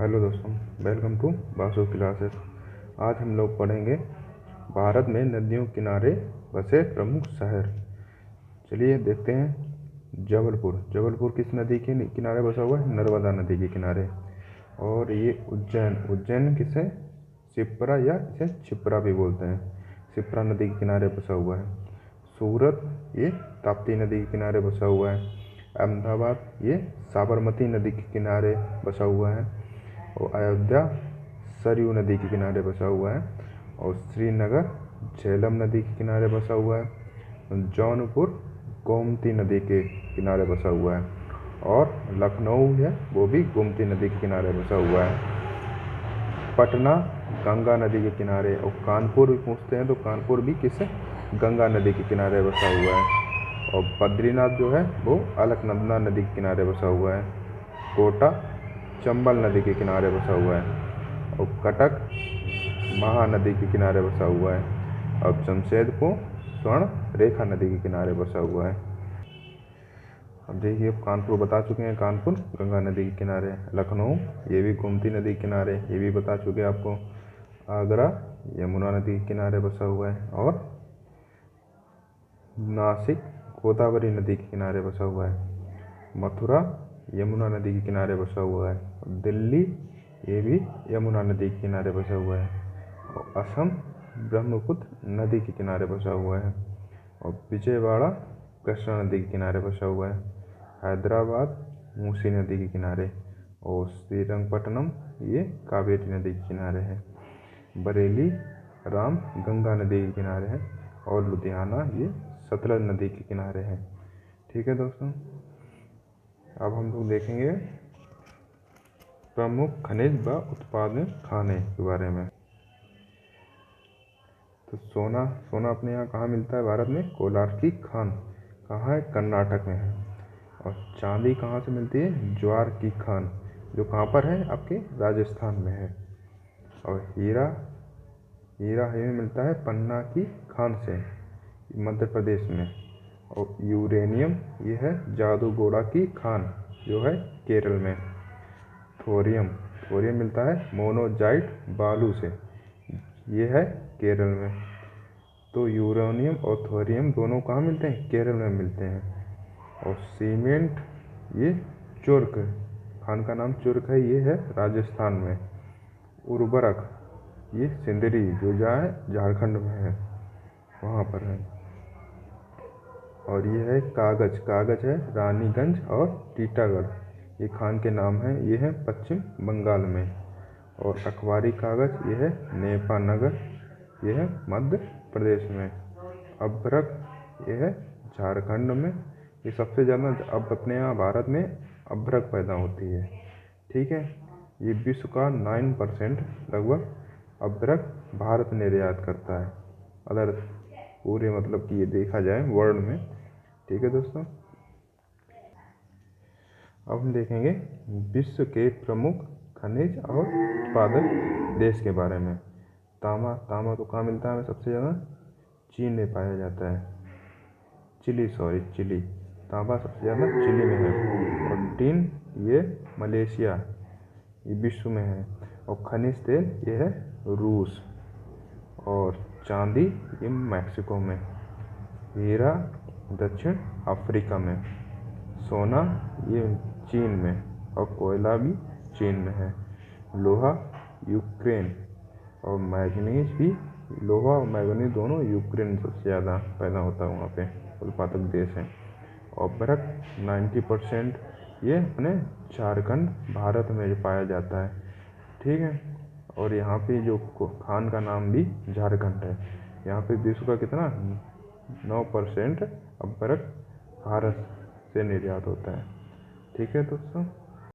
Hello दोस्तों, welcome to Basu classes. आज हम लोग पढ़ेंगे भारत में नदियों के किनारे बसे प्रमुख शहर। चलिए देखते हैं। जबलपुर किस नदी के किनारे बसा हुआ है? नर्मदा नदी के किनारे। और ये उज्जैन किसे शिप्रा या इसे छिप्रा भी बोलते हैं, शिप्रा नदी के किनारे बसा हुआ है। सूरत ये ताप्ती नदी के किनारे बसा हुआ है। अहमदाबाद ये साबरमती नदी के किनारे बसा हुआ है। और अयोध्या सरयू नदी के किनारे बसा हुआ है। और श्रीनगर झेलम नदी के किनारे बसा हुआ है। जौनपुर गोमती नदी के किनारे बसा हुआ है। और लखनऊ है वो भी गोमती नदी के किनारे बसा हुआ है। पटना गंगा नदी के किनारे। और कानपुर भी पूछते हैं तो कानपुर भी किस गंगा नदी के किनारे बसा हुआ है। और बद्रीनाथ जो है वो अलकनंदा नदी के किनारे बसा हुआ है। कोटा चंबल नदी के किनारे बसा हुआ है। और कटक महानदी के किनारे बसा हुआ है। और जमशेदपुर स्वर्ण रेखा नदी के किनारे बसा हुआ है। अब देखिए, कानपुर बता चुके हैं, कानपुर गंगा नदी के किनारे। लखनऊ ये भी गोमती नदी के किनारे, ये भी बता चुके आपको। आगरा यमुना नदी के किनारे बसा हुआ है। और नासिक गोदावरी नदी के किनारे बसा हुआ है। मथुरा यमुना नदी के किनारे बसा हुआ है। दिल्ली ये भी यमुना नदी के किनारे बसा हुआ है। और असम ब्रह्मपुत्र नदी के किनारे बसा हुआ है। और विजयवाड़ा कृष्णा नदी के किनारे बसा हुआ है। हैदराबाद मूसी नदी के किनारे। और श्रीरंगपट्टनम ये कावेरी नदी के किनारे है। बरेली राम गंगा नदी के किनारे है। और लुधियाना ये सतलज नदी के किनारे है। ठीक है दोस्तों, अब हम लोग देखेंगे प्रमुख खनिज व उत्पादन खाने के बारे में। तो सोना अपने यहाँ कहाँ मिलता है? भारत में कोलार की खान कहाँ है? कर्नाटक में है। और चांदी कहाँ से मिलती है? ज्वार की खान, जो कहाँ पर है? आपके राजस्थान में है। और हीरा हमें मिलता है पन्ना की खान से, मध्य प्रदेश में। और यूरेनियम ये है जादूगोड़ा की खान, जो है केरल में। थोरियम मिलता है मोनोजाइट बालू से, ये है केरल में। तो यूरेनियम और थोरियम दोनों कहाँ मिलते हैं? केरल में मिलते हैं। और सीमेंट ये चुर्क खान का नाम चुर्क है, ये है राजस्थान में। उर्वरक ये सिंदरी, जो है झारखंड में है, वहाँ पर है। और ये है कागज है रानीगंज और टीटागढ़, ये खान के नाम हैं, ये है पश्चिम बंगाल में। और अखबारी कागज ये है नेपानगर, ये है मध्य प्रदेश में। अभ्रक ये है झारखंड में। ये सबसे ज़्यादा अब अपने यहाँ भारत में अभ्रक पैदा होती है। ठीक है, ये विश्व का 9% लगभग अभ्रक भारत निर्यात करता है, अगर पूरे मतलब कि ये देखा जाए वर्ल्ड में। ठीक है दोस्तों, अब हम देखेंगे विश्व के प्रमुख खनिज और उत्पादक देश के बारे में। तांबा तो कहाँ मिलता है हमें सबसे ज़्यादा? चीन में पाया जाता है। चिली तांबा सबसे ज़्यादा चिली में है। और टिन ये मलेशिया, ये विश्व में है। और खनिज तेल ये है रूस। और चांदी ये मैक्सिको में। हीरा दक्षिण अफ्रीका में। सोना ये चीन में। और कोयला भी चीन में है। लोहा यूक्रेन। और मैग्नीज भी, लोहा और मैग्नीज दोनों यूक्रेन सबसे ज़्यादा पैदा होता है, वहाँ पे उत्पादक देश हैं। और अभ्रक 90% ये अपने झारखंड भारत में पाया जाता है। ठीक है, और यहाँ पे जो खान का नाम भी झारखंड है। यहाँ पे विश्व का कितना 9% अभ्रक भारत से निर्यात होता है। ठीक है दोस्तों।